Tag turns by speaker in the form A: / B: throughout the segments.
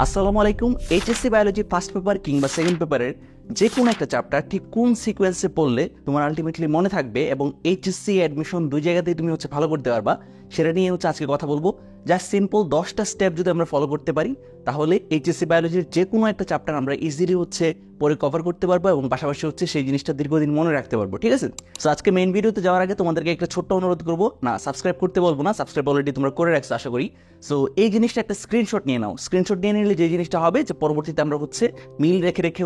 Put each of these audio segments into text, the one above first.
A: আসসালামু আলাইকুম। HSC biology first paper কিংবা সেকেন্ড পেপারের যে কোনো একটা চ্যাপ্টার ঠিক কোন সিকোয়েন্সে পড়লে তোমার আলটিমেটলি মনে থাকবে এবং এইচএসসি অ্যাডমিশন দুই জায়গাতেই তুমি ভালো করতে পারবা, সেটা নিয়ে আজকে কথা বলবো। জাস্ট সিম্পল 10টা স্টেপ যদি আমরা ফলো করতে পারি তাহলে এইচএসসি বায়োলজির যে কোনো একটা চ্যাপ্টার আমরা ইজিলি পরে কভার করতে পারবো এবং পাশাপাশি সেই জিনিসটা দীর্ঘদিন মনে রাখতে পারবো। ঠিক আছে? সো আজকে মেইন ভিডিওতে যাওয়ার আগে তোমাদেরকে একটা ছোট্ট অনুরোধ করবো, না সাবস্ক্রাইব করতে বলবো না, সাবস্ক্রাইব অলরেডি তোমরা করে রাখছো আশা করি। সো এই জিনিসটা একটা স্ক্রিনশট নিয়ে নাও। স্ক্রিনশট নিয়ে নিলে যে জিনিসটা হবে যে পরবর্তীতে আমরা মিল রেখে রেখে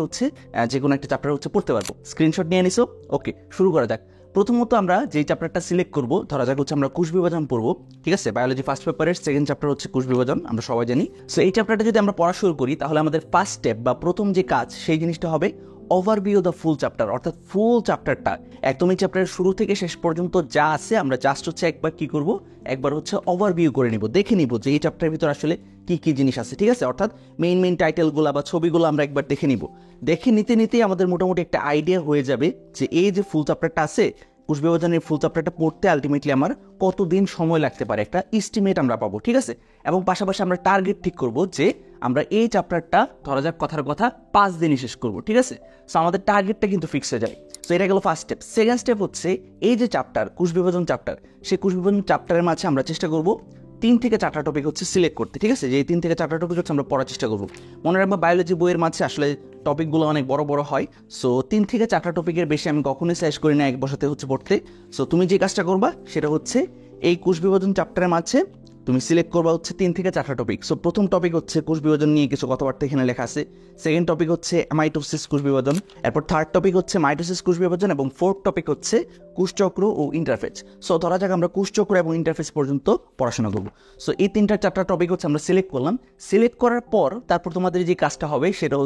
A: যে কোনো একটা চ্যাপ্টার পড়তে পারবো। স্ক্রিনশট নিয়ে নিছো? ওকে, শুরু করা যাক। প্রথমত আমরা যেই চ্যাপ্টারটা সিলেক্ট করবো, ধরা যাক আমরা কোষ বিভাজন পড়বো। ঠিক আছে? বায়োলজি ফার্স্ট পেপারের সেকেন্ড চ্যাপ্টার কোষ বিভাজন, আমরা সবাই জানি। সো এই চ্যাপ্টারটা যদি আমরা পড়া শুরু করি তাহলে আমাদের ফার্স্ট স্টেপ বা প্রথম যে কাজ সেই জিনিসটা হবে ওভারভিউ দ্য ফুল চ্যাপ্টার, অর্থাৎ ফুল চ্যাপ্টারটা একদমই চ্যাপ্টারের শুরু থেকে শেষ পর্যন্ত যা আছে আমরা জাস্ট একবার কি করব, একবার ওভারভিউ করে নিব, দেখে নিব যে এই চ্যাপ্টারের ভিতর আসলে কি কি জিনিস আছে। ঠিক আছে? অর্থাৎ মেইন টাইটেলগুলো বা ছবিগুলো আমরা একবার দেখে নিব। দেখে নিতেই আমাদের মোটামুটি একটা আইডিয়া হয়ে যাবে যে এই যে ফুল চ্যাপ্টারটা আছে, কোষ বিভাজনের ফুল চ্যাপ্টারটা পড়তে আলটিমেটলি আমার কতদিন সময় লাগতে পারে, একটা এস্টিমেট আমরা পাবো। ঠিক আছে? এবং পাশাপাশি আমরা টার্গেট ঠিক করব যে আমরা এই চ্যাপ্টারটা ধরা যাক কথার কথা 5 দিনই শেষ করব। ঠিক আছে? সো আমাদের টার্গেটটা কিন্তু ফিক্স হয়ে যায়। সো এটা গেল ফার্স্ট স্টেপ। সেকেন্ড স্টেপ এই যে চ্যাপ্টার কোষ বিভাজন চ্যাপ্টার, সেই কোষ বিভাজন চ্যাপ্টারের মাঝে আমরা চেষ্টা করব 3 থেকে 4টা টপিক সিলেক্ট করতে। ঠিক আছে? যে এই 3 থেকে 4টা টপিক আমরা পড়ার চেষ্টা করবো। মনে রাখবা বায়োলজি বইয়ের মাঝে আসলে টপিকগুলো অনেক বড় বড় হয়। সো 3 থেকে 4টা টপিকের বেশি আমি কখনোই সাজেস্ট করি না এক বসাতে পড়তে। সো তুমি যে কাজটা করবা সেটা এই কোষ বিভাজন চ্যাপ্টারের মাঝে তুমি সিলেক্ট করবা 3 থেকে 4টা টপিক। সো প্রথম টপিক কোষ বিভাজন নিয়ে কিছু কথাবার্তা এখানে লেখা আছে। সেকেন্ড টপিক অ্যামাইটোসিস কোষ বিভাজন। এরপর থার্ড টপিক মাইটোসিস কোষ বিভাজন এবং ফোর্থ টপিক কোষচক্র ও ইন্টারফেজ। সো ধরা যাক আমরা কোষচক্র এবং ইন্টারফেজ পর্যন্ত পড়াশোনা করবো। সো এই 4টা টপিক আমরা সিলেক্ট করলাম। সিলেক্ট করার পর তারপর তোমাদের যে কাজটা হবে সেটা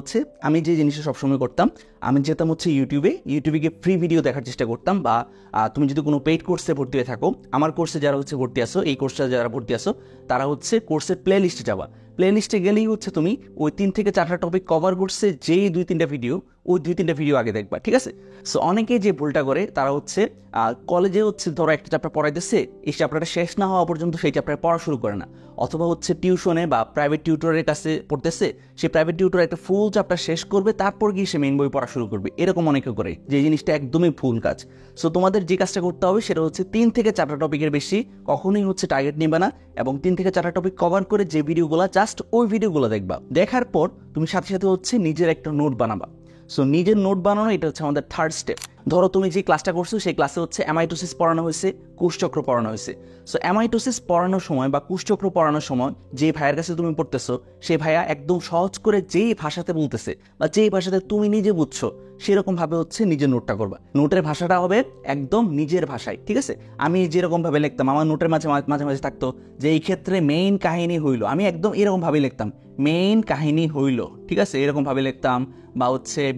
A: আমি যে জিনিসটা সবসময় করতাম, আমি যেতাম ইউটিউবে গিয়ে ফ্রি ভিডিও দেখার চেষ্টা করতাম। বা তুমি যদি কোনো পেইড কোর্সে ভর্তি হয়ে থাকো, আমার কোর্সে যারা ভর্তি আসো, এই কোর্সে যারা ভর্তি আসো তারা কোর্সের প্লে লিস্টে যাবা। প্লে লিস্টে গেলেই তুমি ওই 3 থেকে 4টা টপিক কভার করছে যেই 2-3টা ভিডিও, ওই 2-3টা ভিডিও আগে দেখবা। ঠিক আছে? সো অনেকেই যে ভুলটা করে তারা কলেজে ধরো একটা চ্যাপ্টার পড়াইতেছে, এই চ্যাপ্টারটা শেষ না হওয়া পর্যন্ত সেই চ্যাপ্টারে পড়া শুরু করে না, অথবা টিউশনে বা প্রাইভেট টিউটরের কাছে পড়তেছে, সেই প্রাইভেট টিউটর একটা ফুল চ্যাপ্টার শেষ করবে তারপর গিয়ে সে মেইন বই পড়া শুরু করবে। এরকম অনেকে করে, যে জিনিসটা একদমই ভুল কাজ। সো তোমাদের যে কাজটা করতে হবে সেটা 3 থেকে 4টা টপিকের বেশি কখনোই টার্গেট নেবে না, এবং 3 থেকে 4টা টপিক কভার করে যে ভিডিওগুলো, জাস্ট ওই ভিডিওগুলো দেখবা। দেখার পর তুমি সাথে সাথে নিজের একটা নোট বানাবা। সো নিজের নোট বানানো, এটা আমাদের থার্ড স্টেপ। ধরো তুমি যে ক্লাসটা করছো সেই ক্লাসে অ্যামাইটোসিস পড়ানো হয়েছে, কোষচক্র পড়ানো হয়েছে। সো অ্যামাইটোসিস পড়ানোর সময় বা কোষচক্র পড়ানোর সময় যে ভাইয়ের কাছে তুমি পড়তেছো, সেই ভাইয়া একদম সহজ করে যেই ভাষাতে বলতেছে বা যেই ভাষাতে তুমি নিজে বুঝছো সেরকম ভাবে নিজের নোটটা করবা। নোটের ভাষাটা হবে একদম নিজের ভাষায়। ঠিক আছে? আমি যেরকম ভাবে লিখতাম, আমার নোটের মাঝে মাঝে থাকতো যে এই ক্ষেত্রে মেইন কাহিনী হইলো, আমি একদম এরকম ভাবে লিখতাম, মেইন কাহিনী হইল। ঠিক আছে? এরকম ভাবে লিখতাম। বা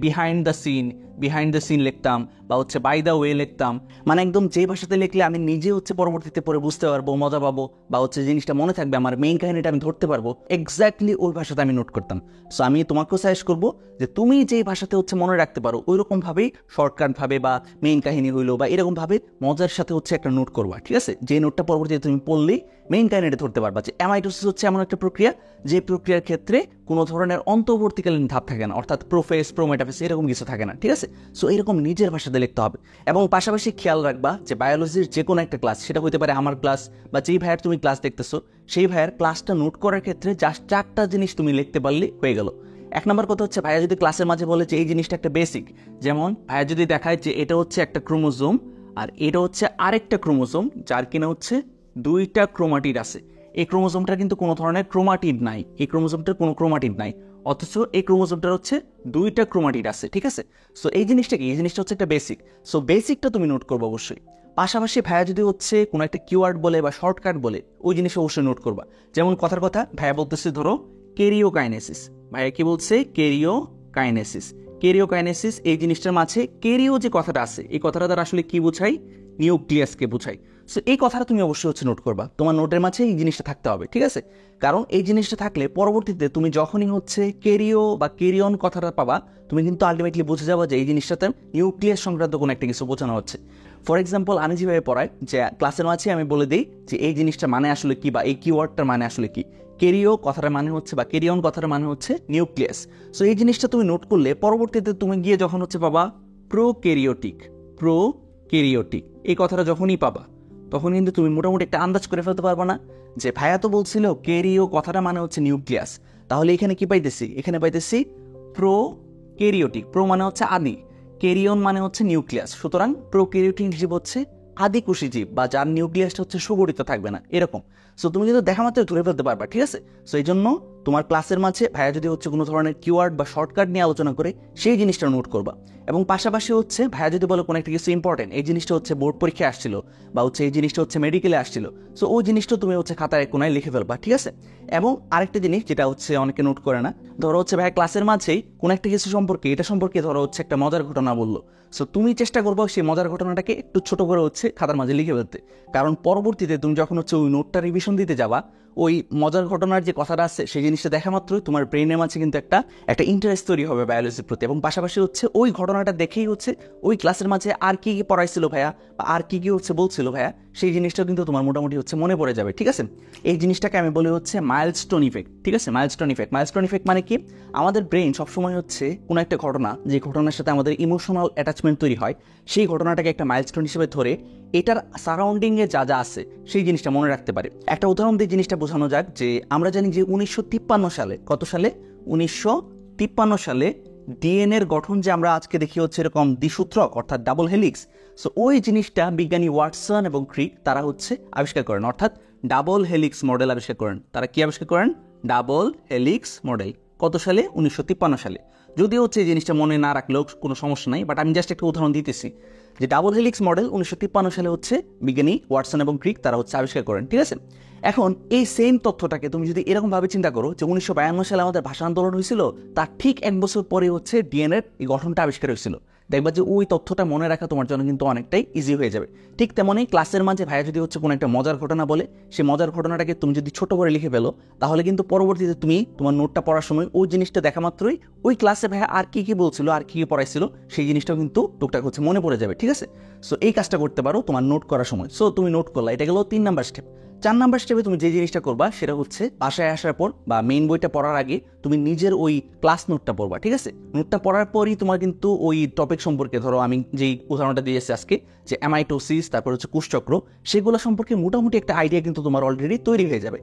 A: বিহাইন্ড দ্য সিন লিখতাম, বা বাই দ্য ওয়ে লিখতাম। মানে একদম যে ভাষাতে লিখলে আমি নিজে পরবর্তীতে পরে বুঝতে পারবো, মজা পাবো, বা জিনিসটা মনে থাকবে, আমার মেইন কাহিনীটা আমি ধরতে পারবো, এক্স্যাক্টলি ওই ভাষাতে আমি নোট করতাম। সো আমি তোমাকেও সাজেস্ট করবো যে তুমি যেই ভাষাতে মনে রাখতে পারো ওই রকম ভাবেই শর্টকাট ভাবে বা মেইন কাহিনী হইলো বা এরকম ভাবে মজার সাথে একটা নোট করবা। ঠিক আছে? যে নোটটা পরবর্তীতে তুমি পড়লেই মেইন কাহিনীটা ধরতে পারবা। যে অ্যামাইটোসিস এমন একটা প্রক্রিয়া যে প্রক্রিয়ার ক্ষেত্রে কোনো ধরনের অন্তর্বর্তীকালীন ধাপ থাকে না, অর্থাৎ প্রোফেস প্রোমেটাফেস এরকম কিছু থাকে না। ঠিক আছে? সো এরকম নিজের ভাষাতে লিখতে হবে। এবং পাশাপাশি খেয়াল রাখবা যে বায়োলজির যে কোনো একটা ক্লাস, সেটা হতে পারে আমার ক্লাস বা যেই ভাইয়ের তুমি ক্লাস দেখতেছো সেই ভাইয়ের ক্লাসটা নোট করার ক্ষেত্রে জাস্ট 4টা জিনিস তুমি লিখতে পারলে হয়ে গেল। 1 নম্বর কথা ভাইয়া যদি ক্লাসের মাঝে বলে যে এই জিনিসটা একটা বেসিক, যেমন ভাইয়া যদি দেখায় যে এটা একটা ক্রোমোজোম আর এটা আরেকটা ক্রোমোজোম যার কিনা 2টা ক্রোমাটিড আছে, এই ক্রোমোজোমটার কিন্তু কোনো ধরনের ক্রোমাটিড নাই, এই ক্রোমোজোমটার কোনো ক্রোমাটিড নাই, অথচ এই ক্রোমোজোমটার 2টা ক্রোমাটিড আছে। ঠিক আছে? সো এই জিনিসটা কি? এই জিনিসটা একটা বেসিক। সো বেসিকটা তুমি নোট করবো অবশ্যই। পাশাপাশি ভাইয়া যদি কোনো একটা কিওয়ার্ড বলে বা শর্টকাট বলে, ওই জিনিস অবশ্যই নোট করবা। যেমন কথার কথা ভাইয়া বলতেছে ধরো কেরিওকাইনেসিস, ভাইয়া কি বলছে? কেরিওকাইনেসিস। এই জিনিসটার মাঝে কেরিও যে কথাটা আছে, এই কথাটা দ্বারা আসলে কি বোঝায়? নিউক্লিয়াসকে বোঝায়। সো এই কথাটা তুমি অবশ্যই নোট করবা, তোমার নোটের মাঝে এই জিনিসটা থাকতে হবে। ঠিক আছে? কারণ এই জিনিসটা থাকলে পরবর্তীতে তুমি যখনই কেরিও বা কেরিয়ন কথাটা পাবা, তুমি কিন্তু আলটিমেটলি বুঝে যাবা যে এই জিনিসটাতে নিউক্লিয়াস সংক্রান্ত কোনো একটা কিছু বোঝানো হচ্ছে। ফর এক্সাম্পল আমি যেভাবে পড়াই যে ক্লাসের মাঝে আমি বলে দিই যে এই জিনিসটা মানে আসলে কি বা এই কিওয়ার্ডটার মানে আসলে কি। ক্যারিও কথাটার মানে হচ্ছে বা ক্যারিয়ন কথাটার মানে হচ্ছে নিউক্লিয়াস। সো এই জিনিসটা তুমি নোট করলে পরবর্তীতে তুমি গিয়ে যখন হচ্ছে পাবা প্রোক্যারিওটিক এই কথাটা যখনই পাবা তখন কিন্তু তুমি মোটামুটি একটা আন্দাজ করে ফেলতে পারবা না যে ভাইয়া তো বলছিল ক্যারিও কথাটা মানে হচ্ছে নিউক্লিয়াস, তাহলে এখানে কি পাইতেছি, এখানে পাইতেছি প্রোক্যারিওটিক। প্রো মানে হচ্ছে আদি, ক্যারিয়ন মানে হচ্ছে নিউক্লিয়াস, সুতরাং প্রোক্যারিওটিক জীব হচ্ছে আদিকোষী জীব বা যার নিউক্লিয়াসটা হচ্ছে সুগঠিত থাকবে না এরকম। সো তুমি কিন্তু দেখা মাত্র ধরে ফেলতে পারবা, ঠিক আছে। সো এই জন্য তোমার ক্লাসের মাঝে ভাইয়া যদি হচ্ছে কোনো ধরনের কিওয়ার্ড বা শর্টকাট নিয়ে আলোচনা করে সেই জিনিসটা নোট করবা। এবং পাশাপাশি হচ্ছে ভাইয়া যদি বলে কোনো একটা কিছু ইম্পর্টেন্ট, এই জিনিসটা হচ্ছে বোর্ড পরীক্ষায় আসছিল বা হচ্ছে এই জিনিসটা হচ্ছে মেডিকেলে আসছিল, সো ওই জিনিসটা তুমি হচ্ছে খাতায় কোনায় লিখে ফেলবা, ঠিক আছে। এবং আরেকটা জিনিস যেটা হচ্ছে অনেকে নোট করে না, ধরো হচ্ছে ভাইয়া ক্লাসের মাঝেই কোনো একটা কিছু সম্পর্কে এটা সম্পর্কে ধরো হচ্ছে একটা মজার ঘটনা বললো, সো তুমি চেষ্টা করবো সেই মজার ঘটনাটাকে একটু ছোট করে হচ্ছে খাতার মাঝে লিখে ফেলতে, কারণ পরবর্তীতে তুমি যখন হচ্ছে ওই নোটটা রিভিশন দিতে যাবা ওই মজার ঘটনার যে কথাটা আছে সেই জিনিসটা দেখা মাত্রই তোমার ব্রেনের মাঝে কিন্তু একটা ইন্টারেস্ট তৈরি হবে বায়োলজির প্রতি। এবং পাশাপাশি হচ্ছে ওই ঘটনাটা দেখেই হচ্ছে ওই ক্লাসের মাঝে আর কি কি পড়াইছিল ভাইয়া বা আর কি কি হচ্ছে বলছিল ভাইয়া সেই জিনিসটা কিন্তু তোমার মোটামুটি হচ্ছে মনে পড়ে যাবে, ঠিক আছে। এই জিনিসটাকে আমি বলি হচ্ছে মাইলস্টোন ইফেক্ট, ঠিক আছে। মাইলস্টোন ইফেক্ট মানে কি, আমাদের ব্রেন সবসময় হচ্ছে কোনো একটা ঘটনা, যে ঘটনার সাথে আমাদের ইমোশনাল অ্যাটাচমেন্ট তৈরি হয়, সেই ঘটনাটাকে একটা মাইলস্টোন হিসেবে ধরে এটার সারাউন্ডিংয়ে যা যা আছে সেই জিনিসটা মনে রাখতে পারে। একটা উদাহরণ দিয়ে জিনিসটা বোঝানো যাক যে আমরা জানি যে 1953 সালে, কত সালে, 1953 সালে ডিএনএর গঠন যে আমরা আজকে দেখি হচ্ছে এরকম দ্বিসূত্রক অর্থাৎ ডাবল হেলিক্স, সো ওই জিনিসটা বিজ্ঞানী ওয়াটসন এবং ক্রিক তারা হচ্ছে আবিষ্কার করেন, অর্থাৎ ডাবল হেলিক্স মডেল আবিষ্কার করেন। তারা কি আবিষ্কার করেন? Double helix model. কত সালে? 1953 সালে। যদিও হচ্ছে এই জিনিসটা মনে না রাখলেও কোনো সমস্যা নাই, বাট আমি জাস্ট একটা উদাহরণ দিতেছি যে ডাবল হেলিক্স মডেল 1953 সালে হচ্ছে বিজ্ঞানী ওয়াটসন এবং ক্রিক তারা হচ্ছে আবিষ্কার করেন, ঠিক আছে। এখন এই সেম তথ্যটাকে তুমি যদি এরকমভাবে চিন্তা করো যে 1952 সালে আমাদের ভাষা আন্দোলন হয়েছিল, তার ঠিক 1 বছর পরে হচ্ছে ডিএনএর এই গঠনটা আবিষ্কার হয়েছিল, দেখবা যে ওই তথ্যটা মনে রাখা তোমার জন্য কিন্তু অনেকটাই ইজি হয়ে যাবে। ঠিক তেমনই ক্লাসের মাঝে ভাইয়া যদি হচ্ছে কোনো একটা মজার ঘটনা বলে, সেই মজার ঘটনাটাকে তুমি যদি ছোট করে লিখে ফেলো, তাহলে কিন্তু পরবর্তীতে তুমি তোমার নোটটা পড়ার সময় ওই জিনিসটা দেখা মাত্রই ওই ক্লাসে ভাইয়া আর কি কি বলছিল আর কি কি পড়াইছিল সেই জিনিসটাও কিন্তু টুকটাক হচ্ছে মনে পড়ে যাবে, ঠিক আছে। সো এই কাজটা করতে পারো তোমার নোট করার সময়। সো তুমি নোট করলা, এটা গেল 3 নাম্বার স্টেপ। 4 নাম্বার স্টেপে তুমি যে জিনিসটা করবা সেটা হচ্ছে বাসায় আসার পর বা মেইন বইটা পড়ার আগে তুমি নিজের ওই ক্লাস নোটটা পড়বা, ঠিক আছে। নোটটা পড়ার পরই তোমার কিন্তু ওই টপিক সম্পর্কে, ধরো আমি যেই উদাহরণটা দিয়েছি আজকে যে অ্যামাইটোসিস, তারপর হচ্ছে কোষচক্র, সেগুলো সম্পর্কে মোটামুটি একটা আইডিয়া কিন্তু তোমার অলরেডি তৈরি হয়ে যাবে।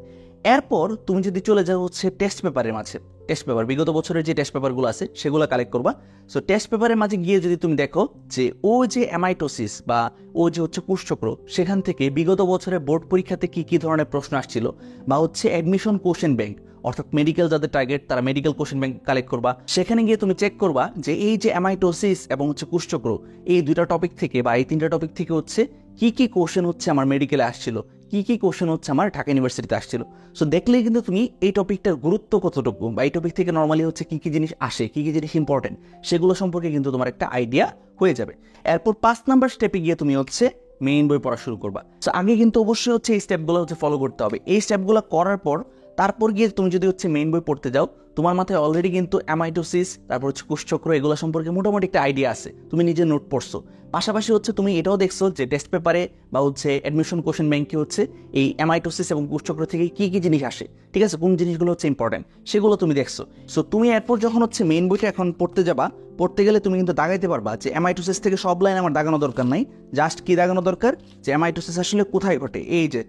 A: এরপর তুমি যদি চলে যাও হচ্ছে টেস্ট পেপারের মাঝে, টেস্ট পেপার বিগত বছরের যে টেস্ট পেপারগুলো আছে সেগুলো কালেক্ট করবা। সো টেস্ট পেপারের মাঝে গিয়ে যদি তুমি দেখো যে ও যে অ্যামাইটোসিস বা ও যে হচ্ছে কোষচক্র, সেখান থেকে বিগত বছরের বোর্ড পরীক্ষাতে কি কি ধরনের প্রশ্ন আসছিল, বা হচ্ছে অ্যাডমিশন কোশ্চেন ব্যাংক অর্থাৎ মেডিকেল যাদের টার্গেট তারা মেডিকেল কোশ্চেন ব্যাংক কালেক্ট করবা। সেখানে গিয়ে তুমি চেক করবা যে এই যে অ্যামাইটোসিস এবং হচ্ছে কোষচক্র, এই 2টা টপিক থেকে বা এই 3টা টপিক থেকে হচ্ছে কি কি কোশ্চেন হচ্ছে আমার মেডিকেলে আসছিল, কি কি কোশ্চেন হচ্ছে আমার ঢাকা ইউনিভার্সিটিতে আসছিল। সো দেখলেই কিন্তু তুমি এই টপিকটার গুরুত্ব কতটুকু বা এই টপিক থেকে নর্মালি হচ্ছে কি কি জিনিস আসে, কি কি জিনিস ইম্পর্টেন্ট, সেগুলো সম্পর্কে কিন্তু তোমার একটা আইডিয়া হয়ে যাবে। এরপর 5 নাম্বার স্টেপে গিয়ে তুমি হচ্ছে মেইন বই পড়া শুরু করবা। সো আগে কিন্তু অবশ্যই হচ্ছে এই স্টেপগুলো হচ্ছে ফলো করতে হবে। এই স্টেপগুলো করার পর তারপর গিয়ে তুমি যদি হচ্ছে মেইন বই পড়তে যাও, তোমার মাথায় অলরেডি কিন্তু অ্যামাইটোসিস, তারপর হচ্ছে কোষচক্র, এগুলো সম্পর্কে মোটামুটি একটা আইডিয়া আছে, তুমি নিজে নোট পড়ছো। পাশাপাশি হচ্ছে তুমি এটাও দেখছো যে টেস্ট পেপারে বা হচ্ছে অ্যাডমিশন কোশ্চেন ব্যাংকে হচ্ছে এই অ্যামাইটোসিস এবং কোষচক্র থেকে কি কি জিনিস আসে, ঠিক আছে, কোন জিনিসগুলো হচ্ছে ইম্পর্টেন্ট সেগুলো তুমি দেখছো। সো তুমি এরপর যখন হচ্ছে মেইন বইটা এখন পড়তে যাবা, পড়তে গেলে তুমি কিন্তু দাগাইতে পারবা যে অ্যামাইটোসিস থেকে সব লাইন আমার দাগানো দরকার নাই, জাস্ট কি দাগানো দরকার যে অ্যামাইটোসিস আসলে কোথায় ঘটে, এই যে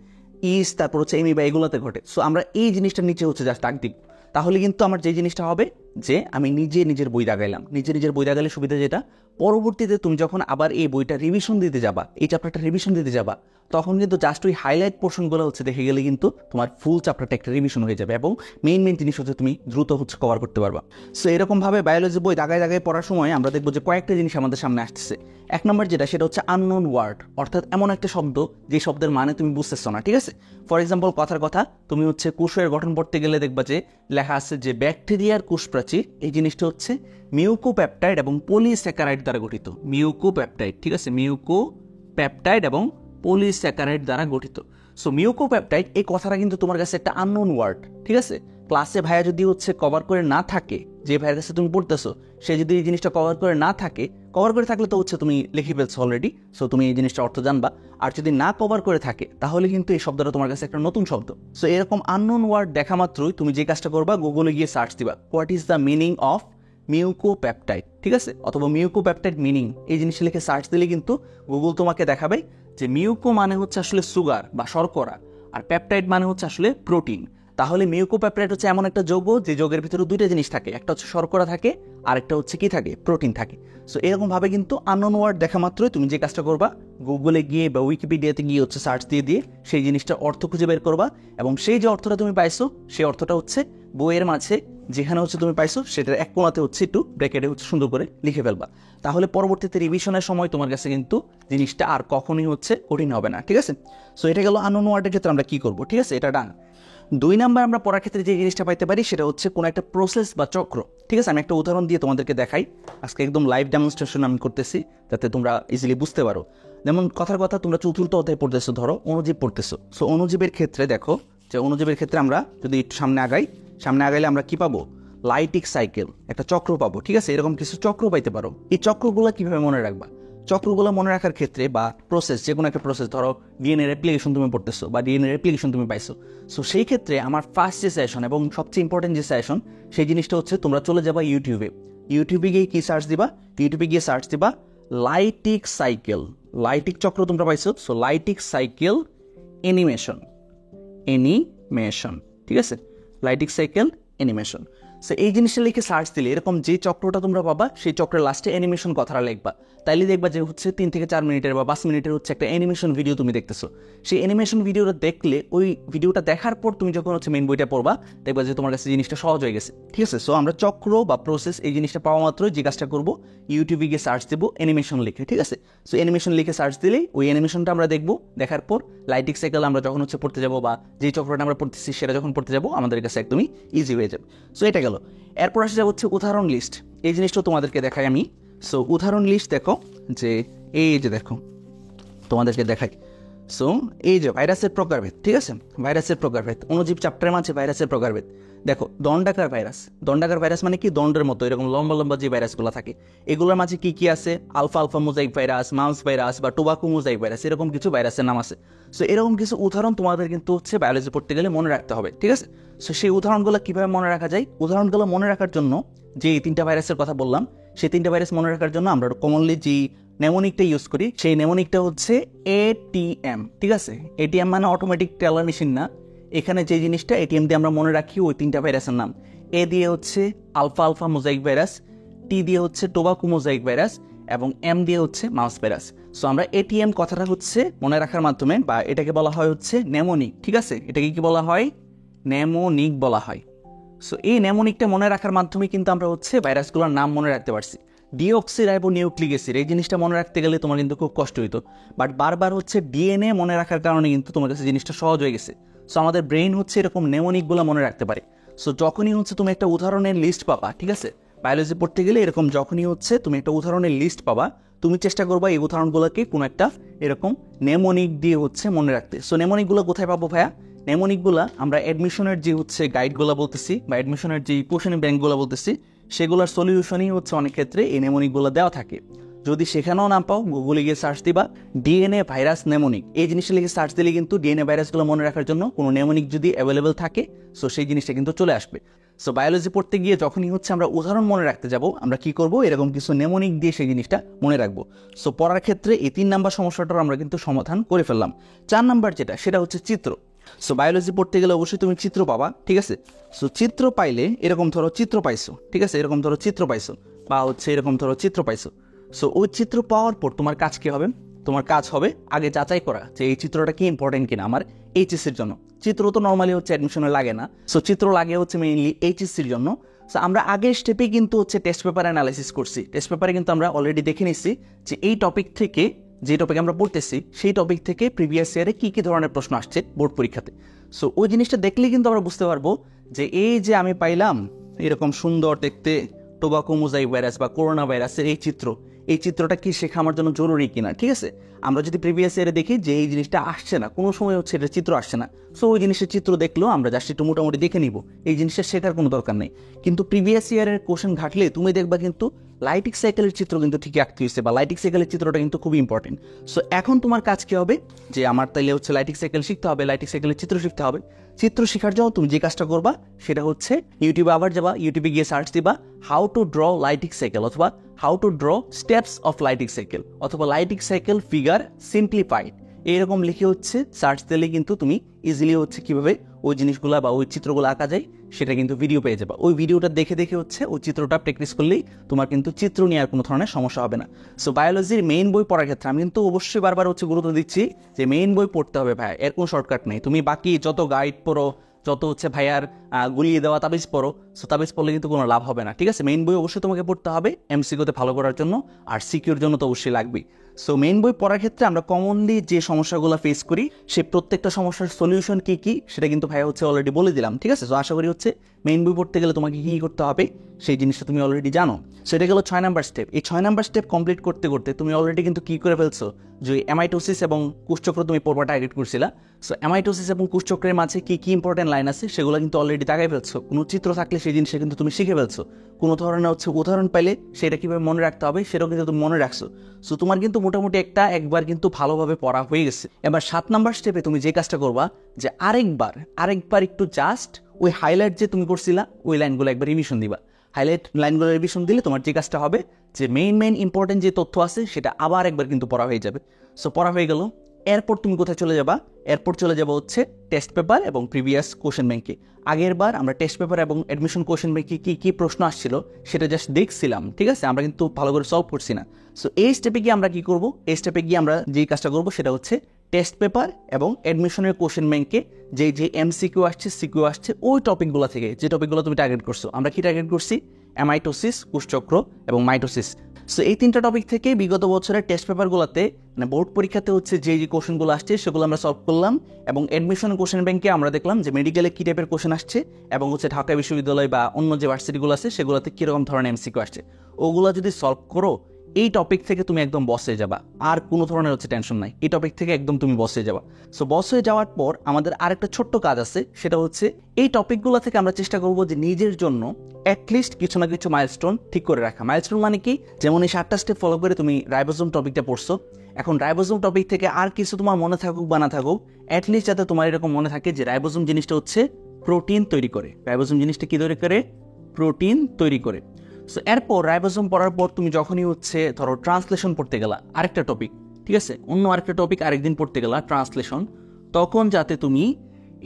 A: ইস তারপর হচ্ছে এমি বা এগুলোতে ঘটে। সো আমরা এই জিনিসটা নিচে হচ্ছে জাস্ট দাগ দিব, তাহলে কিন্তু আমার যে জিনিসটা হবে যে আমি নিজের বই দাগাইলাম। নিজের বই দাগাইলে সুবিধা যেটা, পরবর্তীতে তুমি যখন আবার এই বইটা রিভিশন দিতে যাবা, এই চ্যাপ্টারটা রিভিশন দিতে যাবা, তখন কিন্তু জাস্ট ওই হাইলাইট পোর্শনগুলো হচ্ছে দেখে গেলে কিন্তু তোমার ফুল চ্যাপ্টারটা একটা রিভিশন হয়ে যাবে এবং মেইন জিনিস হচ্ছে তুমি দ্রুত হচ্ছে কভার করতে পারবা। সো এরকমভাবে বায়োলজি বই দাগায় পড়ার সময় আমরা দেখবো যে কয়েকটা জিনিস আমাদের সামনে আসতেছে। 1 নম্বর যেটা, সেটা হচ্ছে আননোন ওয়ার্ড, অর্থাৎ এমন একটা শব্দ যে শব্দের মানে তুমি বুঝতেছো না, ঠিক আছে। ফর এক্সাম্পল কথার কথা, তুমি হচ্ছে কোষের গঠন পড়তে গেলে দেখবা যে লেখা আছে যে ব্যাকটেরিয়ার কোষপ্রাচীর, এই জিনিসটা হচ্ছে মিউকোপেপটাইড এবং পলিস্যাকারাইড দ্বারা গঠিত। মিউকোপেপটাইড, ঠিক আছে, মিউকোপেপটাইড এবং পলিস্যাকারাইড দ্বারা গঠিত। সো মিউকোপেপটাইড এই কথাটা কিন্তু তোমার কাছে একটা আননোন ওয়ার্ড, ঠিক আছে। ক্লাসে ভাইয়া যদি হচ্ছে কভার করে না থাকে যে ভাইয়ের কাছে তুমি পড়তেছো সে যদি এই জিনিসটা কভার করে না থাকে, কভার করে থাকলে তো হচ্ছে তুমি লিখে ফেলছো অলরেডি, সো তুমি এই জিনিসটা অর্থ জানবা। আর যদি না কভার করে থাকে তাহলে কিন্তু এই শব্দটা তোমার কাছে একটা নতুন শব্দ। সো এরকম আননোন ওয়ার্ড দেখা মাত্রই তুমি যে কাজটা করবা, গুগলে গিয়ে সার্চ দিবা what is the meaning of mucopeptide, ঠিক আছে, অথবা মিউকোপেপটাইড মিনিং, এই জিনিসটা লিখে সার্চ দিলে কিন্তু গুগল তোমাকে দেখাবে যে মিউকো মানে হচ্ছে আসলে সুগার বা শর্করা, আর পেপটাইড মানে হচ্ছে আসলে প্রোটিন। তাহলে মিউকোপেপটাইড হচ্ছে এমন একটা যৌগ যে যৌগের ভিতরে দুইটা জিনিস থাকে, একটা হচ্ছে শর্করা থাকে আর একটা হচ্ছে কি থাকে, প্রোটিন থাকে। সো এরকমভাবে কিন্তু আননোন ওয়ার্ড দেখা মাত্রই তুমি যে কাজটা করবা, গুগলে গিয়ে বা উইকিপিডিয়াতে গিয়ে হচ্ছে সার্চ দিয়ে সেই জিনিসটার অর্থ খুঁজে বের করবা, এবং সেই যে অর্থটা তুমি পাইছো সেই অর্থটা হচ্ছে বইয়ের মাঝে যেখানে হচ্ছে তুমি পাইছো সেটার এক কোণাতে হচ্ছে একটু ব্র্যাকেটে হচ্ছে সুন্দর করে লিখে ফেলবা। তাহলে পরবর্তীতে রিভিশনের সময় তোমার কাছে কিন্তু জিনিসটা আর কখনোই হচ্ছে কঠিন হবে না, ঠিক আছে। সো এটা গেল আননোন ওয়ার্ডের ক্ষেত্রে আমরা কি করবো, ঠিক আছে, এটা ডান। 2 নাম্বার আমরা পড়ার ক্ষেত্রে যে জিনিসটা পাইতে পারি সেটা হচ্ছে কোনো একটা প্রসেস বা চক্র, ঠিক আছে। আমি একটা উদাহরণ দিয়ে তোমাদেরকে দেখাই, আজকে একদম লাইভ ডেমনস্ট্রেশন আমি করতেছি যাতে তোমরা ইজিলি বুঝতে পারো। যেমন কথার কথা তোমরা চতুর্থ অধ্যায় পড়তেছো, ধরো অণুজীব পড়তেছো। সো অণুজীবের ক্ষেত্রে দেখো যে অণুজীবের ক্ষেত্রে আমরা যদি একটু সামনে আগাইলে আমরা কি পাবো, লাইটিক সাইকেল, একটা চক্র পাবো, ঠিক আছে। এরকম কিছু চক্র পাইতে পারো। এই চক্রগুলো কিভাবে মনে রাখবা, চক্রগুলো মনে রাখার ক্ষেত্রে বা প্রসেস, যে কোনো একটা প্রসেস, ধরো ডিএনএ রেপ্লিকেশন তুমি পড়তেছো বা ডিএনএ রেপ্লিকেশন তুমি পাইছো। সো সেই ক্ষেত্রে আমার ফার্স্ট যে সেশন এবং সবচেয়ে ইম্পর্টেন্ট যে সেশন, সেই জিনিসটা হচ্ছে তোমরা চলে যাবা ইউটিউবে গিয়ে কি সার্চ দিবা, ইউটিউবে গিয়ে সার্চ দিবা লাইটিক সাইকেল, লাইটিক চক্র তোমরা পাইছো। সো লাইটিক সাইকেল অ্যানিমেশন, ঠিক আছে, লাইটিক সাইকেল অ্যানিমেশন। সো এই জিনিসটা লিখে সার্চ দিলে এরকম যে চক্রটা তোমরা পাবা সেই চক্রের লাস্টে অ্যানিমেশন কথাটা লিখবা, তাইলে দেখবা যে হচ্ছে 3 থেকে 4 মিনিটের বা 5 মিনিটের হচ্ছে একটা অ্যানিমেশন ভিডিও তুমি দেখতেছো। সেই অ্যানিমেশন ভিডিওটা দেখলে, ওই ভিডিওটা দেখার পর তুমি যখন হচ্ছে মেইন বইটা পড়বা, দেখবা যে তোমার কাছে জিনিসটা সহজ হয়ে গেছে, ঠিক আছে। সো আমরা চক্র বা প্রসেস এই জিনিসটা পাওয়া মাত্রই যে কাজটা করবো, ইউটিউবে গিয়ে সার্চ দেবো অ্যানিমেশন লিখে, ঠিক আছে। সো অ্যানিমেশন লিখে সার্চ দিলেই ওই অ্যানিমেশনটা আমরা দেখবো। দেখার পর লাইটিক সাইকেল আমরা যখন হচ্ছে পড়তে যাবো বা যে চক্রটা আমরা পড়তেছি সেটা যখন পড়তে যাবো, আমাদের কাছে একদমই ইজি হয়ে যাবে। সো এটা গেল। এরপর আসে যাবো হচ্ছে উদাহরণ লিস্ট, এই জিনিসটা তোমাদেরকে দেখাই আমি। সো উদাহরণ লিস্ট দেখো, যে এই যে দেখো তোমাদেরকে দেখাই। সো এই যে ভাইরাসের প্রকারভেদ, ঠিক আছে, ভাইরাসের প্রকারভেদ, অণুজীব চ্যাপ্টারের মাঝে ভাইরাসের প্রকারভেদ। দেখো দণ্ডাকার ভাইরাস মানে কি, দণ্ডের মতো এরকম লম্বা লম্বা যে ভাইরাসগুলো থাকে, এগুলোর মাঝে কি কি আছে, alpha mosaic virus, mouse virus বা টোবাকো মোজাইক ভাইরাস, এরকম কিছু ভাইরাসের নাম আছে। সো এরকম কিছু উদাহরণ তোমাদের কিন্তু হচ্ছে বায়োলজি পড়তে গেলে মনে রাখতে হবে, ঠিক আছে। সো সেই উদাহরণগুলো কিভাবে মনে রাখা যায়, উদাহরণগুলো মনে রাখার জন্য যে 3টা ভাইরাসের কথা বললাম, সেই 3টা ভাইরাস মনে রাখার জন্য আমরা কমনলি যে নেমোনিকটা ইউজ করি, সেই নেমোনিকটা হচ্ছে ATM, ঠিক আছে। ATM মানে অটোমেটিক টেলার মেশিন না, এখানে যে জিনিসটা ATM দিয়ে আমরা মনে রাখি ওই 3টা ভাইরাসের নাম। এ দিয়ে হচ্ছে আলফা মোজাইক ভাইরাস, টি দিয়ে হচ্ছে টোবাকো মোজাইক ভাইরাস, এবং এম দিয়ে হচ্ছে মাউস ভাইরাস। সো আমরা ATM কথাটা হচ্ছে মনে রাখার মাধ্যমে, বা এটাকে বলা হয় হচ্ছে নেমোনিক, ঠিক আছে, এটাকে কি বলা হয়, নেমোনিক বলা হয়। সো এই নেমোনিকটা মনে রাখার মাধ্যমে কিন্তু আমরা হচ্ছে ভাইরাসগুলোর নাম মনে রাখতে পারছি। ডিঅক্সিরাইবোনিউক্লিক অ্যাসিড, এই জিনিসটা মনে রাখতে গেলে তোমার কিন্তু খুব কষ্ট হইতো, বাট বারবার হচ্ছে ডিএনএ মনে রাখার কারণে কিন্তু তোমার কাছে জিনিসটা সহজ হয়ে গেছে। সো আমাদের ব্রেইন হচ্ছে এরকম নেমোনিকগুলো মনে রাখতে পারে। সো যখনই হচ্ছে তুমি একটা উদাহরণের লিস্ট পাবা, ঠিক আছে, বায়োলজি পড়তে গেলে এরকম যখনই হচ্ছে তুমি একটা উদাহরণের লিস্ট পাবা, তুমি চেষ্টা করবা এই উদাহরণগুলোকে কোনো একটা এরকম নেমোনিক দিয়ে হচ্ছে মনে রাখতে। সো নেমোনিকগুলো কোথায় পাবো ভাইয়া, নেমোনিকগুলা আমরা অ্যাডমিশনের যে হচ্ছে গাইডগুলো বলতেছি বা অ্যাডমিশনের যে কোশ্চেন ব্যাংকগুলো বলতেছি, সেগুলোর সলিউশনই হচ্ছে অনেক ক্ষেত্রে এই নেমোনিকগুলো দেওয়া থাকে। যদি সেখানেও না পাও, গুগলে গিয়ে সার্চ দিবা ডিএনএ ভাইরাস নেমোনিক, এই জিনিসটা লিখে সার্চ দিলে কিন্তু ডিএনএ ভাইরাসগুলো মনে রাখার জন্য কোনো নেমোনিক যদি অ্যাভেলেবেল থাকে, সো সেই জিনিসটা কিন্তু চলে আসবে। সো বায়োলজি পড়তে গিয়ে যখনই হচ্ছে আমরা উদাহরণ মনে রাখতে যাব, আমরা কি করব, এরকম কিছু নেমোনিক দিয়ে সেই জিনিসটা মনে রাখবো। সো পড়ার ক্ষেত্রে এই 3 নাম্বার সমস্যাটার আমরা কিন্তু সমাধান করে ফেললাম। 4 নাম্বার যেটা, সেটা হচ্ছে চিত্র। সো বায়োলজি পড়তে গেলে অবশ্যই তুমি চিত্র পাবা, ঠিক আছে। সো চিত্র পাইলে এরকম ধরো চিত্র পাইছো, ঠিক আছে, এরকম ধরো চিত্র পাইছো, বা হচ্ছে এরকম ধরো চিত্র পাইছো। সো ওই চিত্র পাওয়ার পর তোমার কাজ কি হবে, তোমার কাজ হবে আগে যাচাই করা যে এই চিত্রটা কি ইম্পর্টেন্ট কিনা আমার এইচএসসির জন্য। চিত্র তো নর্মালি হচ্ছে অ্যাডমিশনে লাগে না, সো চিত্র লাগে হচ্ছে মেইনলি এইচএসসির জন্য। সো আমরা আগের স্টেপে কিন্তু হচ্ছে টেস্ট পেপার অ্যানালাইসিস করছি। টেস্ট পেপারে কিন্তু আমরা অলরেডি দেখে নিচ্ছি যে এই টপিক থেকে, যে টপিক আমরা পড়তেছি সেই টপিক থেকে প্রিভিয়াস ইয়ারে কী কী ধরনের প্রশ্ন আসছে বোর্ড পরীক্ষাতে। সো ওই জিনিসটা দেখলেই কিন্তু আমরা বুঝতে পারবো যে এই যে আমি পাইলাম এরকম সুন্দর দেখতে টোবাকো মোজাইক ভাইরাস বা করোনা ভাইরাসের এই চিত্র, এই চিত্রটা কি শেখা আমার জন্য জরুরি কিনা, ঠিক আছে। আমরা যদি প্রিভিয়াস ইয়ারে দেখি যে এই জিনিসটা আসছে না, কোনো সময় হচ্ছে এটা চিত্র আসছে না, সো ওই জিনিসের চিত্র দেখলেও আমরা জাস্ট একটু মোটামুটি দেখে নিব, এই জিনিসটা শেখার কোনো দরকার নেই। কিন্তু প্রিভিয়াস ইয়ারের কোশ্চেন ঘাটলে তুমি দেখবা কিন্তু লাইটিক সাইকেলের চিত্র কিন্তু ঠিকই আঁকতে হয়েছে, বা লাইটিক সাইকেলের চিত্রটা কিন্তু খুবই ইম্পর্টেন্ট। সো এখন তোমার কাজ কি হবে, যে আমার তাইলে হচ্ছে লাইটিক সাইকেল শিখতে হবে, লাইটিক সাইকেলের চিত্র শিখতে হবে। চিত্র শেখার জন্য তুমি যে কাজটা করবা সেটা হচ্ছে ইউটিউবে আবার যাবা, ইউটিউবে গিয়ে সার্চ দিবা how to draw lytic cycle, অথবা how to draw steps of lytic cycle, অথবা লাইটিক সাইকেল ফিগার সিম্পলিফাইড, এইরকম লিখে হচ্ছে সার্চ দিলে কিন্তু তুমি ইজিলি হচ্ছে কিভাবে ওই জিনিসগুলো বা ওই চিত্রগুলো আঁকা যায় সেটা কিন্তু ভিডিও পেয়ে যাবা। ওই ভিডিওটা দেখে দেখে হচ্ছে ওই চিত্রটা প্র্যাকটিস করলেই তোমার কিন্তু চিত্র নিয়ে আর কোনো ধরনের সমস্যা হবে না। সো বায়োলজির মেইন বই পড়ার ক্ষেত্রে আমি কিন্তু অবশ্যই বারবার হচ্ছে গুরুত্ব দিচ্ছি যে মেইন বই পড়তে হবে ভাই, এর কোনো শর্টকাট নেই। তুমি বাকি যত গাইড পড়ো, যত হচ্ছে ভাইয়ার গুলিয়ে দেওয়া তাবিজ পড়ো, সো তাবিজ পড়লে কিন্তু কোনো লাভ হবে না, ঠিক আছে। মেইন বই অবশ্যই তোমাকে পড়তে হবে এমসিকিউতে ভালো করার জন্য, আর সিকিউর জন্য তো অবশ্যই লাগবেই। সো মেইন বই পড়ার ক্ষেত্রে আমরা কমনলি যে সমস্যাগুলো ফেস করি সেই প্রত্যেকটা সমস্যার সলিউশন কী কী সেটা কিন্তু ভাইয়া হচ্ছে অলরেডি বলে দিলাম, ঠিক আছে। সো আশা করি হচ্ছে মেইন বই পড়তে গেলে তোমাকে কী করতে হবে সেই জিনিসটা তুমি অলরেডি জানো। সো এটা গেলো 6 নাম্বার স্টেপ। এই 6 নাম্বার স্টেপ কমপ্লিট করতে করতে তুমি অলরেডি কিন্তু কী করে ফেলছো, যে অ্যামাইটোসিস এবং কোষচক্র তুমি পড়বা টার্গেট করছিলা। সো অ্যামাইটোসিস এবং কোষচক্রের মাঝে কী কী ইম্পর্টেন্ট লাইন আছে সেগুলো কিন্তু অলরেডি তাকাই ফেলছো। কোনো চিত্র থাকলে সেই জিনিসটা কিন্তু তুমি শিখে ফেলছো। কোনো ধরনের হচ্ছে উদাহরণ পাইলে সেটা কীভাবে মনে রাখতে হবে সেটাও কিন্তু তুমি মনে রাখছো। সো তোমার কিন্তু মোটামুটি একবার কিন্তু ভালোভাবে পড়া হয়ে গেছে। এবার 7 নাম্বার স্টেপে তুমি যে কাজটা করবা, যে আরেকবার একটু জাস্ট ওই হাইলাইট যে তুমি করছিলা ওই লাইনগুলো একবার রিভিশন দিবা। হাইলাইট লাইনগুলো রিভিশন দিলে তোমার যে কাজটা হবে, যে মেইন ইম্পর্টেন্ট যে তথ্য আছে সেটা আবার একবার কিন্তু পড়া হয়ে যাবে। সো পড়া হয়ে গেল, এরপর তুমি কোথায় চলে যাবা, এরপর চলে যাবো হচ্ছে টেস্ট পেপার এবং প্রিভিয়াস কোশ্চেন ব্যাংকে। আগের বার আমরা টেস্ট পেপার এবং অ্যাডমিশন কোশ্চেন ব্যাংকে কী প্রশ্ন আসছিল সেটা জাস্ট দেখছিলাম, ঠিক আছে, আমরা কিন্তু ভালো করে সলভ করছি না। সো এই স্টেপে গিয়ে আমরা কী করবো, এই স্টেপে গিয়ে আমরা যেই কাজটা করবো সেটা হচ্ছে টেস্ট পেপার এবং অ্যাডমিশনের কোশ্চেন ব্যাংকে যে এমসিকিউ আসছে সিকিউ আসছে ওই টপিকগুলো থেকে, যে টপিকগুলো তুমি টার্গেট করছো। আমরা কি টার্গেট করছি, অ্যামাইটোসিস, কোষচক্র এবং মাইটোসিস। সো এই 3টা টপিক থেকে বিগত বছরের টেস্ট পেপারগুলোতে মানে বোর্ড পরীক্ষাতে হচ্ছে যে কোশ্চেনগুলো আসছে সেগুলো আমরা সলভ করলাম, এবং অ্যাডমিশন কোশ্চেন ব্যাংকে আমরা দেখলাম যে মেডিকেলে কী টাইপের কোশ্চেন আসছে, এবং হচ্ছে ঢাকা বিশ্ববিদ্যালয় বা অন্য যে ভার্সিটিগুলো আছে সেগুলোতে কীরকম ধরনের এমসিকিউ আসছে। ওগুলো যদি সলভ করো এই টপিক থেকে তুমি একদম বস হয়ে যাবা, আর কোনো ধরনের হচ্ছে টেনশন নাই, এই টপিক থেকে একদম তুমি বস হয়ে যাবা। সো বস হয়ে যাওয়ার পর আমাদের আরেকটা ছোট্ট কাজ আছে, সেটা হচ্ছে এই টপিকগুলো থেকে আমরা চেষ্টা করবো যে নিজের জন্য অ্যাটলিস্ট কিছু না কিছু মাইলস্টোন ঠিক করে রাখা। মাইলস্টোন মানে কি, যেমন এই 7টা স্টেপ ফলো করে তুমি রাইবোজোম টপিকটা পড়ছো, এখন রাইবোজোম টপিক থেকে আর কিছু তোমার মনে থাকুক বা না থাকুক, অ্যাটলিস্ট যাতে তোমার এরকম মনে থাকে যে রাইবোজোম জিনিসটা হচ্ছে প্রোটিন তৈরি করে। রাইবোজোম জিনিসটা কি তৈরি করে, প্রোটিন তৈরি করে। সো এরপর রাইবোজোম পড়ার পর তুমি যখনই হচ্ছে ধরো ট্রান্সলেশন পড়তে গেলা, আরেকটা টপিক, ঠিক আছে, অন্য আরেকটা টপিক আরেকদিন পড়তে গেলা ট্রান্সলেশন, তখন যাতে তুমি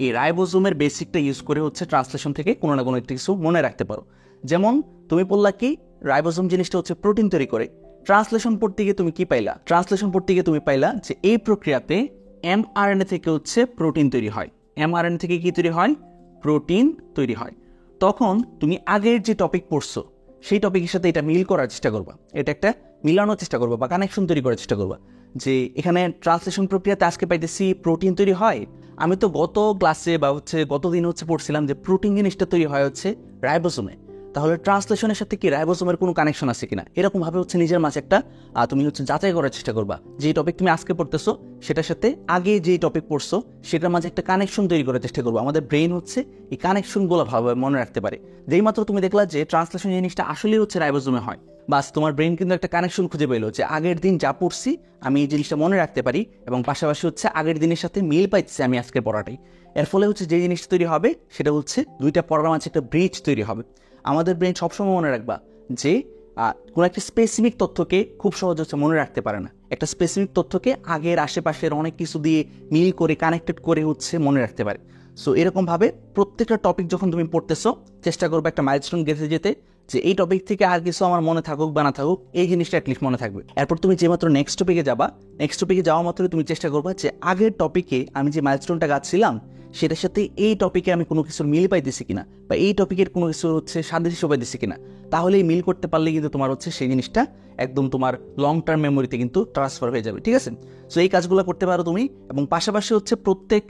A: এই রাইবোজোমের বেসিকটা ইউজ করে হচ্ছে ট্রান্সলেশন থেকে কোনো না কোনো একটা কিছু মনে রাখতে পারো। যেমন তুমি বললা কি রাইবোজোম জিনিসটা হচ্ছে প্রোটিন তৈরি করে, ট্রান্সলেশন পড়তে গিয়ে তুমি কি পাইলা, ট্রান্সলেশন পড়তে গিয়ে তুমি পাইলা যে এই প্রক্রিয়াতে mRNA থেকে হচ্ছে প্রোটিন তৈরি হয়। mRNA থেকে কি তৈরি হয়, প্রোটিন তৈরি হয়। তখন তুমি আগের যে টপিক পড়ছো সেই টপিকের সাথে এটা মিল করার চেষ্টা করবা, এটা একটা মিলানোর চেষ্টা করবা বা কানেকশন তৈরি করার চেষ্টা করবা, যে এখানে ট্রান্সলেশন প্রক্রিয়াতে আজকে পাইতেছি প্রোটিন তৈরি হয়, আমি তো গত ক্লাসে বা হচ্ছে গতদিন হচ্ছে পড়ছিলাম যে প্রোটিন জিনিসটা তৈরি হয় হচ্ছে রাইবোজোমে, তাহলে ট্রান্সলেশনের সাথে কি রাইবোজোমের কোনো কানেকশন আছে কিনা, এরকম ভাবে হচ্ছে নিজের মাঝে একটা তুমি হচ্ছে যাচাই করার চেষ্টা করবা। যে টপিক তুমি আজকে পড়তেছো সেটার সাথে আগে যে টপিক পড়ছো সেটার মাঝে একটা কানেকশন তৈরি করার চেষ্টা করবো। আমাদের ব্রেন হচ্ছে এই কানেকশনগুলো ভালোভাবে মনে রাখতে পারে। যেই মাত্র তুমি দেখলা যে ট্রান্সলেশন জিনিসটা আসলেই হচ্ছে রাইবোজোমে হয়, বাস তোমার ব্রেন কিন্তু একটা কানেকশন খুঁজে পেলো যে আগের দিন যা পড়ছি আমি এই জিনিসটা মনে রাখতে পারি, এবং পাশাপাশি হচ্ছে আগের দিনের সাথে মিল পাইতেছি আমি আজকের পড়াটাই। এর ফলে হচ্ছে যে জিনিসটা তৈরি হবে সেটা হচ্ছে দুইটা পড়ার মাঝে একটা ব্রিজ তৈরি হবে। আমাদের ব্রেন সবসময় মনে রাখবা যে কোনো একটা স্পেসিফিক তথ্যকে খুব সহজে হচ্ছে মনে রাখতে পারে না, একটা স্পেসিফিক তথ্যকে আগের আশেপাশের অনেক কিছু দিয়ে মিল করে কানেক্টেড করে হচ্ছে মনে রাখতে পারে। সো এরকমভাবে প্রত্যেকটা টপিক যখন তুমি পড়তেছো চেষ্টা করবে একটা মাইলস্টোন গেঁথে যেতে, যে এই টপিক থেকে আর কিছু আমার মনে থাকুক বা না থাকুক এই জিনিসটা অ্যাটলিস্ট মনে থাকবে। এরপর তুমি যে মাত্র নেক্সট টপিকে যাবা, নেক্সট টপিকে যাওয়া মাত্র তুমি চেষ্টা করবা যে আগের টপিকে আমি যে মাইলস্টোনটা গাচ্ছিলাম সেটার সাথে এই টপিকে আমি কোনো কিছুর মিল পাইতেছি কিনা, বা এই টপিকের কোনো কিছু হচ্ছে সাদৃশ্য পাইতেছি কিনা, তাহলে এই মিল করতে পারলে কিন্তু তোমার হচ্ছে সেই জিনিসটা একদম তোমার লং টার্ম মেমোরিতে কিন্তু ট্রান্সফার হয়ে যাবে, ঠিক আছে। সো এই কাজগুলো করতে পারো তুমি, এবং পাশাপাশি হচ্ছে প্রত্যেক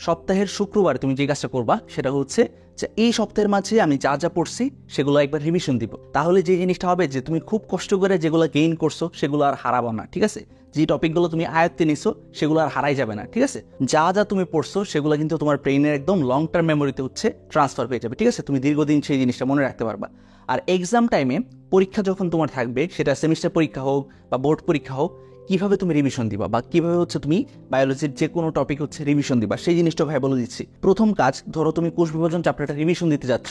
A: সপ্তাহের শুক্রবার তুমি যে কাজটা করবা সেটা হচ্ছে যে এই সপ্তাহের মাঝে আমি যা যা পড়ছি সেগুলো একবার রিভিশন দিব। তাহলে যে জিনিসটা হবে যে তুমি খুব কষ্ট করে যেগুলো গেইন করছো সেগুলো আর হারাবো না, ঠিক আছে? যে টপিকগুলো তুমি আয়ত্তে নিছো সেগুলো আর হারাই যাবে না, ঠিক আছে? যা যা তুমি পড়ছো সেগুলো কিন্তু তোমার ব্রেইনের একদম লং টার্ম মেমোরিতে হচ্ছে ট্রান্সফার হয়ে যাবে, ঠিক আছে? তুমি দীর্ঘদিন সেই জিনিসটা মনে রাখতে পারবা। আর এক্সাম টাইমে পরীক্ষা যখন তোমার থাকবে, সেটা সেমিস্টার পরীক্ষা হোক বা বোর্ড পরীক্ষা হোক, কিভাবে তুমি রিভিশন দিবা বা কিভাবে হচ্ছে তুমি বায়োলজির যে কোনো টপিক হচ্ছে রিভিশন দিবা সেই জিনিসটা ভাই বলে দিচ্ছি। প্রথম কাজ, ধরো তুমি কোষ বিভাজন চ্যাপ্টারটা রিভিশন দিতে যাচ্ছ,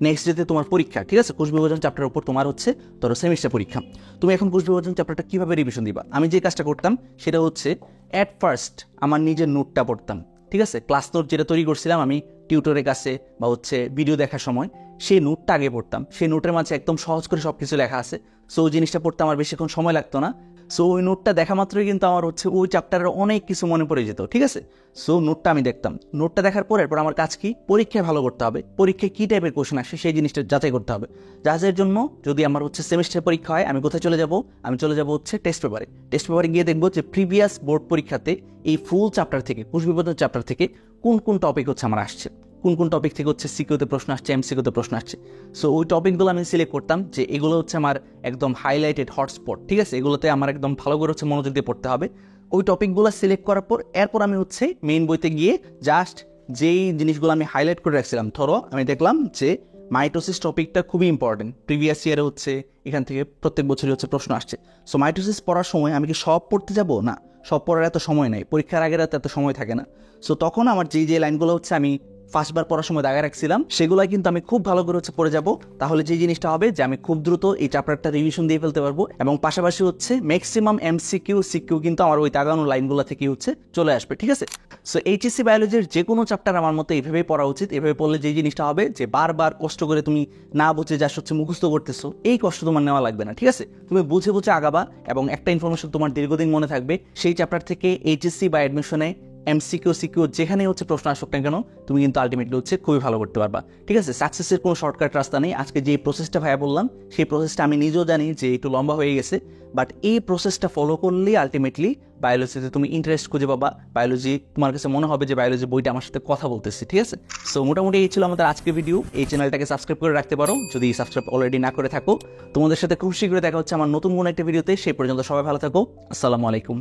A: নেক্সট ডেতে তোমার পরীক্ষা, ঠিক আছে? কোষ বিভাজন চ্যাপ্টারের উপর তোমার হচ্ছে ধরো সেমিস্টার পরীক্ষা। তুমি এখন কোষ বিভাজন চ্যাপ্টারটা কিভাবে রিভিশন দিবা? আমি যে কাজটা করতাম সেটা হচ্ছে অ্যাট ফার্স্ট আমার নিজের নোটটা পড়তাম, ঠিক আছে? ক্লাস নোট যেটা তৈরি করছিলাম আমি টিউটরের কাছে বা হচ্ছে ভিডিও দেখার সময়, সেই নোটটা আগে পড়তাম। সেই নোটের মাঝে একদম সহজ করে সব কিছু লেখা আছে, সো ওই জিনিসটা পড়তে আমার বেশিক্ষণ সময় লাগতো না। সো ওই নোটটা দেখা মাত্রই কিন্তু আমার হচ্ছে ওই চ্যাপ্টারের অনেক কিছু মনে পড়ে যেত, ঠিক আছে? সো নোটটা আমি দেখতাম, নোটটা দেখার পর এরপর আমার কাজ কি, পরীক্ষায় ভালো করতে হবে। পরীক্ষায় কী টাইপের কোশ্চেন আসে সেই জিনিসটা যাচাই করতে হবে। যাচাইয়ের জন্য যদি আমার হচ্ছে সেমিস্টার পরীক্ষা হয়, আমি কোথায় চলে যাব? আমি চলে যাব হচ্ছে টেস্ট পেপারে। টেস্ট পেপারে গিয়ে দেখবো যে প্রিভিয়াস বোর্ড পরীক্ষাতে এই ফুল চ্যাপ্টার থেকে, কোষ বিভাজন চ্যাপ্টার থেকে কোন কোন টপিক হচ্ছে আমার আসছে, কোন কোন টপিক থেকে হচ্ছে সিকিউতে প্রশ্ন আসছে, এমসিকিউতে প্রশ্ন আসছে। সো ওই টপিকগুলো আমি সিলেক্ট করতাম যে এগুলো হচ্ছে আমার একদম হাইলাইটেড হটস্পট, ঠিক আছে? এগুলোতে আমার একদম ভালো করে হচ্ছে মনোযোগ দিয়ে পড়তে হবে। ওই টপিকগুলো সিলেক্ট করার পর এরপর আমি হচ্ছে মেইন বইতে গিয়ে জাস্ট যেই জিনিসগুলো আমি হাইলাইট করে রাখছিলাম, ধরো আমি দেখলাম যে মাইটোসিস টপিকটা খুবই ইম্পর্টেন্ট, প্রিভিয়াস ইয়ারে হচ্ছে এখান থেকে প্রত্যেক বছরই হচ্ছে প্রশ্ন আসছে। সো মাইটোসিস পড়ার সময় আমি কি সব পড়তে যাব? না, সব পড়ার এত সময় নেই, পরীক্ষার আগের এত সময় থাকে না। সো তখন আমার যে লাইনগুলো হচ্ছে আমি ফার্স্টবার পড়ার সময় দাগায় রাখছিলাম সেগুলো কিন্তু আমি খুব ভালো করে হচ্ছে পড়ে যাব। তাহলে যে জিনিসটা হবে যে আমি খুব দ্রুত এই চ্যাপ্টারটা রিভিশন দিয়ে ফেলতে পারবো, এবং পাশাপাশি হচ্ছে ম্যাক্সিমাম এমসিকিউ সিকিউ কিন্তু আমার ওই দাগানো লাইনগুলো থেকে হচ্ছে চলে আসবে, ঠিক আছে? সো এইচএসসি বায়োলজির যে কোনো চ্যাপ্টার আমার মতো এইভাবেই পড়া উচিত। এভাবে পড়লে যে জিনিসটা হবে যে বারবার কষ্ট করে তুমি না বুঝে যা হচ্ছে মুখস্থ করতেছো, এই কষ্ট তোমার নেওয়া লাগবে না, ঠিক আছে? তুমি বুঝে বুঝে আগাবা এবং একটা ইনফরমেশন তোমার দীর্ঘদিন মনে থাকবে। সেই চ্যাপ্টার থেকে এইচএসসি বা অ্যাডমিশনে এমসিকিউ সিকিউ যেখানে হচ্ছে প্রশ্ন আসুক না কেন, তুমি কিন্তু আলটিমেটলি হচ্ছে খুবই ভালো করতে পারবা, ঠিক আছে? সাকসেসের কোনো শর্টকাট রাস্তা নেই। আজকে যে প্রসেসটা ভাইয়া বললাম সেই প্রসেসটা আমি নিজেও জানি যে একটু লম্বা হয়ে গেছে, বাট এই প্রসেসটা ফলো করলেই আলটিমেটলি বায়োলজিতে তুমি ইন্টারেস্ট খুঁজে পাবা। বায়োলজি তোমার কাছে মনে হবে যে বায়োলজি বইটা আমার সাথে কথা বলতেছে, ঠিক আছে? সো মোটামুটি এই ছিল আমাদের আজকের ভিডিও। এই চ্যানেলটাকে সাবস্ক্রাইব করে রাখতে পারো যদি সাবস্ক্রাইব অলরেডি না করে থাকো। তোমাদের সাথে খুব শীঘ্রই দেখা হচ্ছে আমার নতুন কোনো একটা ভিডিওতে। সেই পর্যন্ত সবাই ভালো থাকো। আসসালামু আলাইকুম।